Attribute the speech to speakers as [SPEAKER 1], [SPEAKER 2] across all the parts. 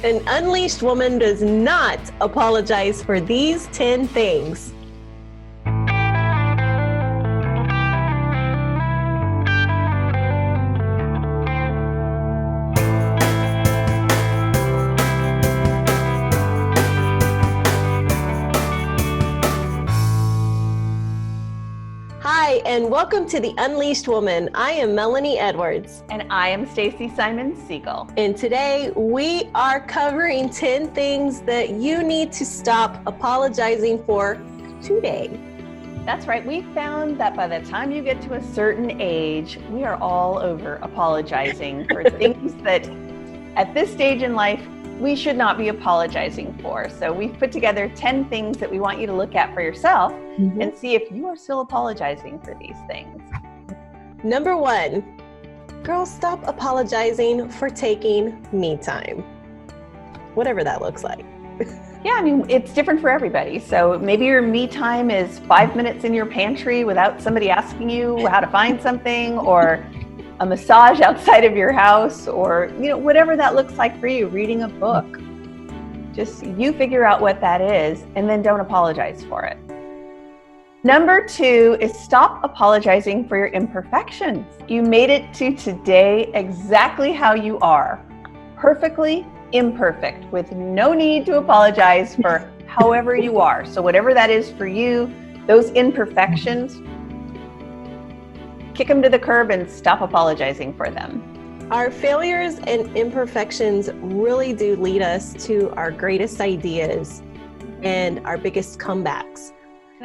[SPEAKER 1] An unleashed woman does not apologize for these 10 things. Hi, and welcome to The Unleashed Woman. I am Melanie Edwards.
[SPEAKER 2] And I am Stacy Simon Siegel.
[SPEAKER 1] And today we are covering 10 things that you need to stop apologizing for today.
[SPEAKER 2] That's right. We found that by the time you get to a certain age, we are all over apologizing for things that at this stage in life, we should not be apologizing for. So we've put together 10 things that we want you to look at for yourself and see if you are still apologizing for these things.
[SPEAKER 1] Number 1, girls, stop apologizing for taking me time. Whatever that looks like.
[SPEAKER 2] Yeah, I mean, it's different for everybody. So maybe your me time is 5 minutes in your pantry without somebody asking you how to find something, or a massage outside of your house, or whatever that looks like for you, reading a book. Just you figure out what that is and then don't apologize for it. Number 2 is stop apologizing for your imperfections. You made it to today exactly how you are, perfectly imperfect, with no need to apologize for however you are. So whatever that is for you, those imperfections, kick them to the curb and stop apologizing for them.
[SPEAKER 1] Our failures and imperfections really do lead us to our greatest ideas and our biggest comebacks.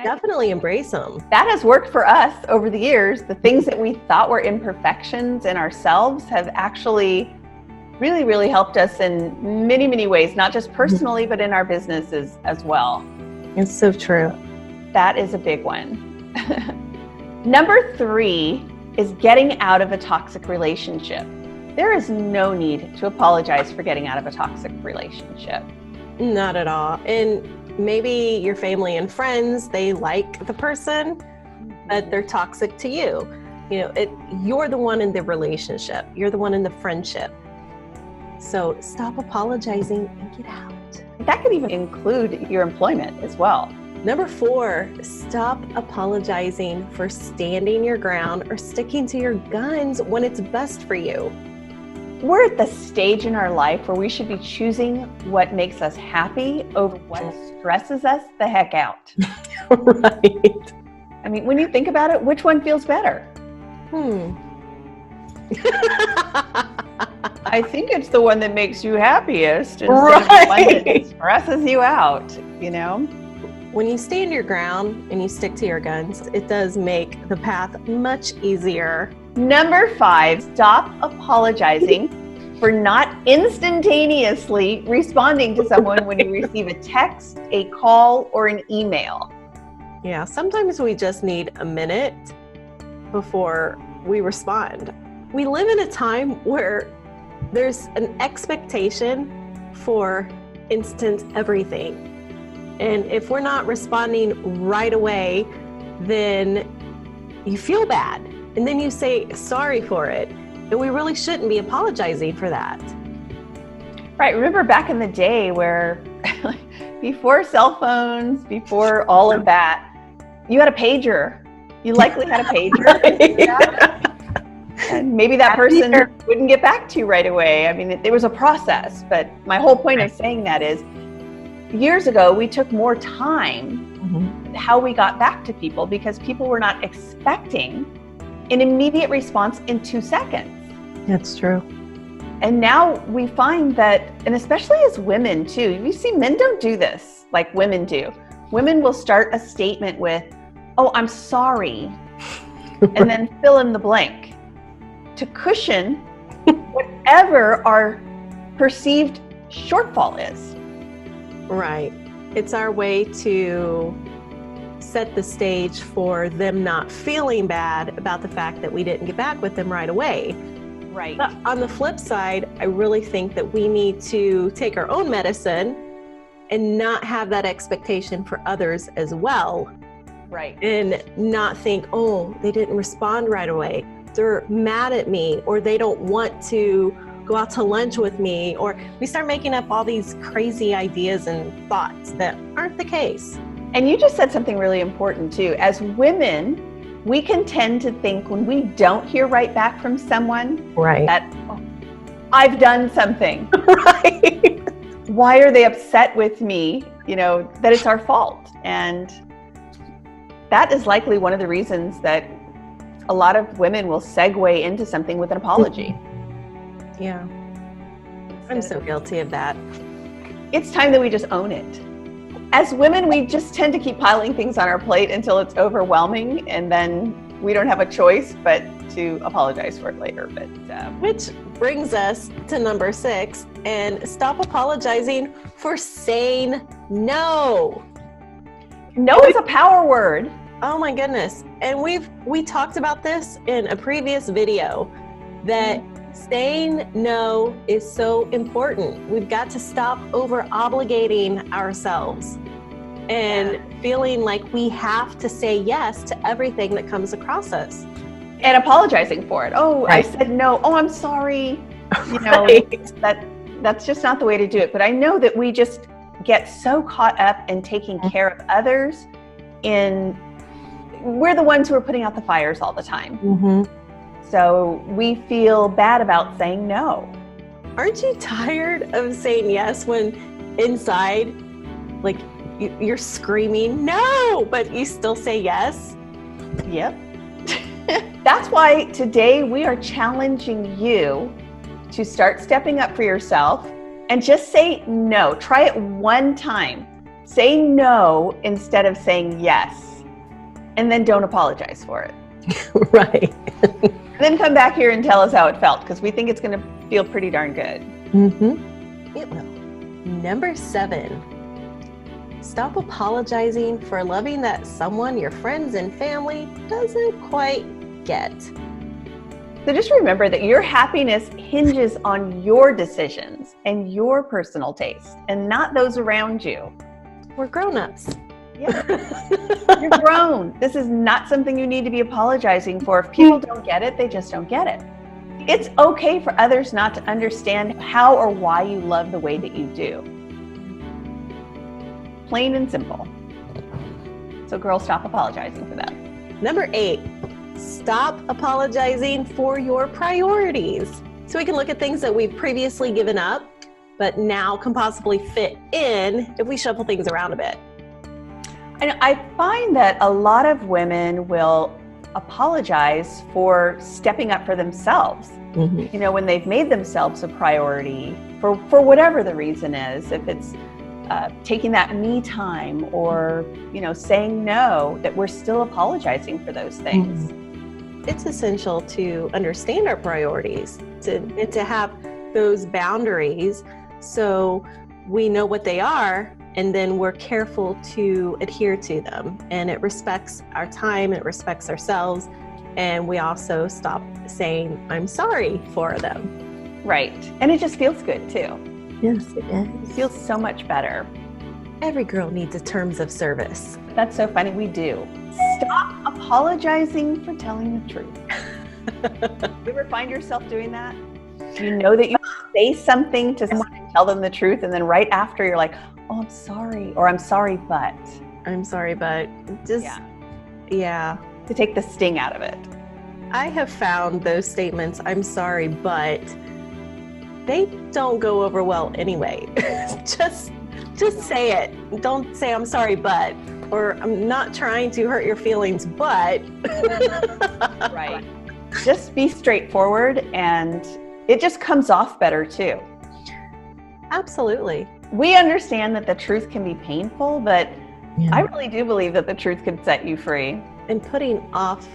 [SPEAKER 1] Definitely embrace them.
[SPEAKER 2] That has worked for us over the years. The things that we thought were imperfections in ourselves have actually really, really helped us in many, many ways, not just personally, but in our businesses as well.
[SPEAKER 1] It's so true.
[SPEAKER 2] That is a big one. Number 3 is getting out of a toxic relationship. There is no need to apologize for getting out of a toxic relationship.
[SPEAKER 1] Not at all. And maybe your family and friends, they like the person, but they're toxic to you. You're the one in the relationship. You're the one in the friendship. So stop apologizing and get out.
[SPEAKER 2] That could even include your employment as well.
[SPEAKER 1] Number 4, stop apologizing for standing your ground or sticking to your guns when it's best for you.
[SPEAKER 2] We're at the stage in our life where we should be choosing what makes us happy over what stresses us the heck out.
[SPEAKER 1] Right.
[SPEAKER 2] I mean, when you think about it, which one feels better? I think it's the one that makes you happiest instead of the one that stresses you out,
[SPEAKER 1] When you stand your ground and you stick to your guns, it does make the path much easier.
[SPEAKER 2] Number 5, stop apologizing for not instantaneously responding to someone when you receive a text, a call, or an email.
[SPEAKER 1] Yeah, sometimes we just need a minute before we respond. We live in a time where there's an expectation for instant everything. And if we're not responding right away, then you feel bad. And then you say sorry for it. And we really shouldn't be apologizing for that.
[SPEAKER 2] Right. Remember back in the day where before cell phones, before all of that, you had a pager. You likely had a pager. And maybe that person wouldn't get back to you right away. I mean, there was a process. But my whole point of saying that is, years ago, we took more time how we got back to people because people were not expecting an immediate response in 2 seconds.
[SPEAKER 1] That's true.
[SPEAKER 2] And now we find that, and especially as women too, you see men don't do this like women do. Women will start a statement with, "Oh, I'm sorry," and then fill in the blank to cushion whatever our perceived shortfall is.
[SPEAKER 1] Right. It's our way to set the stage for them not feeling bad about the fact that we didn't get back with them right away.
[SPEAKER 2] Right.
[SPEAKER 1] But on the flip side, I really think that we need to take our own medicine and not have that expectation for others as well.
[SPEAKER 2] Right.
[SPEAKER 1] And not think, oh, they didn't respond right away. They're mad at me, or they don't want to go out to lunch with me, or we start making up all these crazy ideas and thoughts that aren't the case.
[SPEAKER 2] And you just said something really important too. As women, we can tend to think when we don't hear right back from someone,
[SPEAKER 1] Right.
[SPEAKER 2] that I've done something.
[SPEAKER 1] Right.
[SPEAKER 2] Why are they upset with me? That it's our fault. And that is likely one of the reasons that a lot of women will segue into something with an apology.
[SPEAKER 1] Yeah. I'm so guilty of that.
[SPEAKER 2] It's time that we just own it. As women, we just tend to keep piling things on our plate until it's overwhelming, and then we don't have a choice but to apologize for it later.
[SPEAKER 1] Which brings us to number 6, and stop apologizing for saying no.
[SPEAKER 2] No is a power word.
[SPEAKER 1] Oh my goodness. And we talked about this in a previous video, that saying no is so important. We've got to stop over obligating ourselves and feeling like we have to say yes to everything that comes across us.
[SPEAKER 2] And apologizing for it. Oh, right. I said no. Oh, I'm sorry. Right. That's just not the way to do it. But I know that we just get so caught up in taking care of others, we're the ones who are putting out the fires all the time.
[SPEAKER 1] Mm-hmm.
[SPEAKER 2] So we feel bad about saying no.
[SPEAKER 1] Aren't you tired of saying yes when inside, like, you're screaming no, but you still say yes?
[SPEAKER 2] Yep. That's why today we are challenging you to start stepping up for yourself and just say no. Try it one time. Say no instead of saying yes, and then don't apologize for it.
[SPEAKER 1] Right.
[SPEAKER 2] And then come back here and tell us how it felt, because we think it's going to feel pretty darn good.
[SPEAKER 1] Mm-hmm. It will. Number 7, stop apologizing for loving that someone your friends and family doesn't quite get.
[SPEAKER 2] So just remember that your happiness hinges on your decisions and your personal taste, and not those around you.
[SPEAKER 1] We're grown-ups.
[SPEAKER 2] Yeah. You're grown. This is not something you need to be apologizing for. If people don't get it, they just don't get it. It's okay for others not to understand how or why you love the way that you do. Plain and simple. So girls, stop apologizing for that.
[SPEAKER 1] Number 8, stop apologizing for your priorities. So we can look at things that we've previously given up, but now can possibly fit in if we shuffle things around a bit.
[SPEAKER 2] And I find that a lot of women will apologize for stepping up for themselves.
[SPEAKER 1] Mm-hmm.
[SPEAKER 2] When they've made themselves a priority for whatever the reason is, if it's taking that me time or, saying no, that we're still apologizing for those things.
[SPEAKER 1] Mm-hmm. It's essential to understand our priorities, to have those boundaries so we know what they are, and then we're careful to adhere to them. And it respects our time, it respects ourselves, and we also stop saying, I'm sorry for them.
[SPEAKER 2] Right. And it just feels good too.
[SPEAKER 1] Yes, it does.
[SPEAKER 2] It feels so much better.
[SPEAKER 1] Every girl needs a terms of service.
[SPEAKER 2] That's so funny. We do. Stop apologizing for telling the truth. You ever find yourself doing that? You know that you say something to someone and tell them the truth, and then right after you're like, oh, I'm sorry, or I'm sorry, but.
[SPEAKER 1] I'm sorry, but just, yeah.
[SPEAKER 2] To take the sting out of it.
[SPEAKER 1] I have found those statements, I'm sorry, but they don't go over well anyway. Just say it. Don't say I'm sorry, but, or I'm not trying to hurt your feelings, but.
[SPEAKER 2] Right. Just be straightforward, and it just comes off better too.
[SPEAKER 1] Absolutely.
[SPEAKER 2] We understand that the truth can be painful, but I really do believe that the truth can set you free.
[SPEAKER 1] And putting off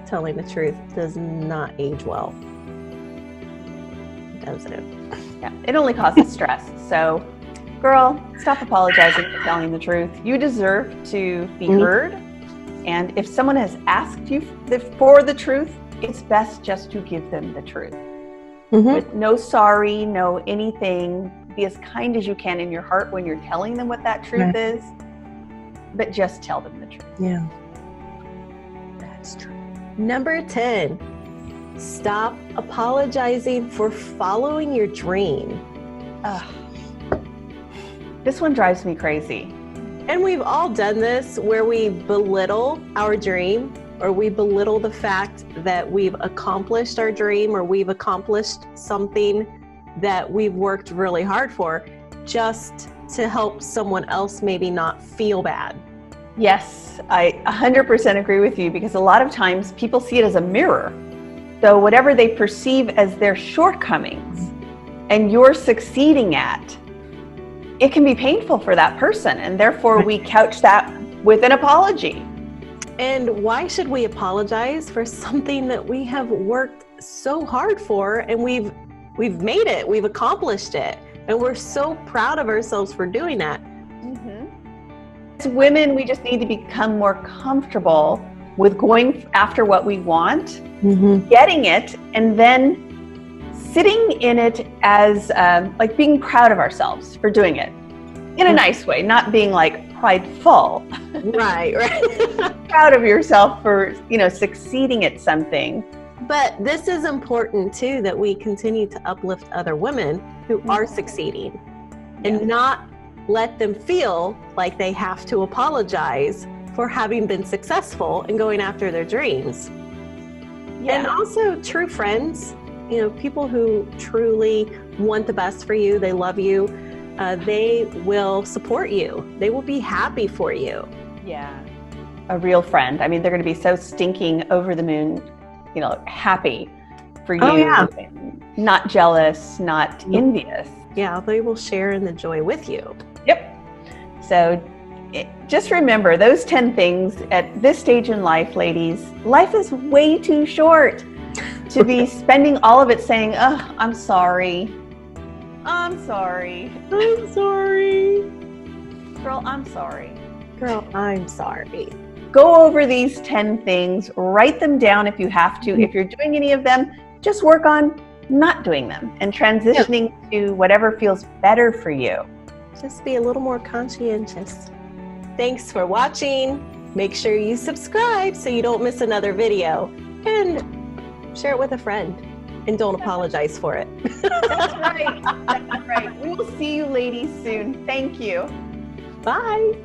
[SPEAKER 1] telling the truth does not age well. Does it?
[SPEAKER 2] Yeah, it only causes stress. So, girl, stop apologizing for telling the truth. You deserve to be heard. And if someone has asked you for the truth, it's best just to give them the truth. With no sorry, no anything. Be as kind as you can in your heart when you're telling them what that truth is, but just tell them the truth.
[SPEAKER 1] Yeah, that's true. Number 10, Stop apologizing for following your dream.
[SPEAKER 2] This one drives me crazy.
[SPEAKER 1] And we've all done this where we belittle our dream, or we belittle the fact that we've accomplished our dream, or we've accomplished something that we've worked really hard for, just to help someone else maybe not feel bad.
[SPEAKER 2] Yes, I 100% agree with you, because a lot of times people see it as a mirror. So whatever they perceive as their shortcomings and you're succeeding at, it can be painful for that person. And therefore we couch that with an apology.
[SPEAKER 1] And why should we apologize for something that we have worked so hard for, and we've made it, we've accomplished it, and we're so proud of ourselves for doing that.
[SPEAKER 2] As women, we just need to become more comfortable with going after what we want, getting it, and then sitting in it as like being proud of ourselves for doing it in a nice way, not being like prideful.
[SPEAKER 1] Right.
[SPEAKER 2] Proud of yourself for, succeeding at something.
[SPEAKER 1] But this is important too, that we continue to uplift other women who are succeeding, and not let them feel like they have to apologize for having been successful and going after their dreams. And also true friends, people who truly want the best for you, they love you, they will support you. They will be happy for you.
[SPEAKER 2] Yeah. A real friend. I mean, they're going to be so stinking over the moon, happy for you.
[SPEAKER 1] Oh, yeah.
[SPEAKER 2] Not jealous, not envious.
[SPEAKER 1] Yeah, they will share in the joy with you.
[SPEAKER 2] Yep. So just remember those 10 things at this stage in life, ladies. Life is way too short to be spending all of it saying, "Oh, I'm sorry. I'm sorry.
[SPEAKER 1] I'm sorry.
[SPEAKER 2] Girl, I'm sorry.
[SPEAKER 1] Girl, I'm sorry."
[SPEAKER 2] Go over these 10 things, write them down if you have to. If you're doing any of them, just work on not doing them and transitioning to whatever feels better for you.
[SPEAKER 1] Just be a little more conscientious. Thanks for watching. Make sure you subscribe so you don't miss another video, and share it with a friend, and don't apologize for it.
[SPEAKER 2] That's right. That's right. We will see you ladies soon. Thank you.
[SPEAKER 1] Bye.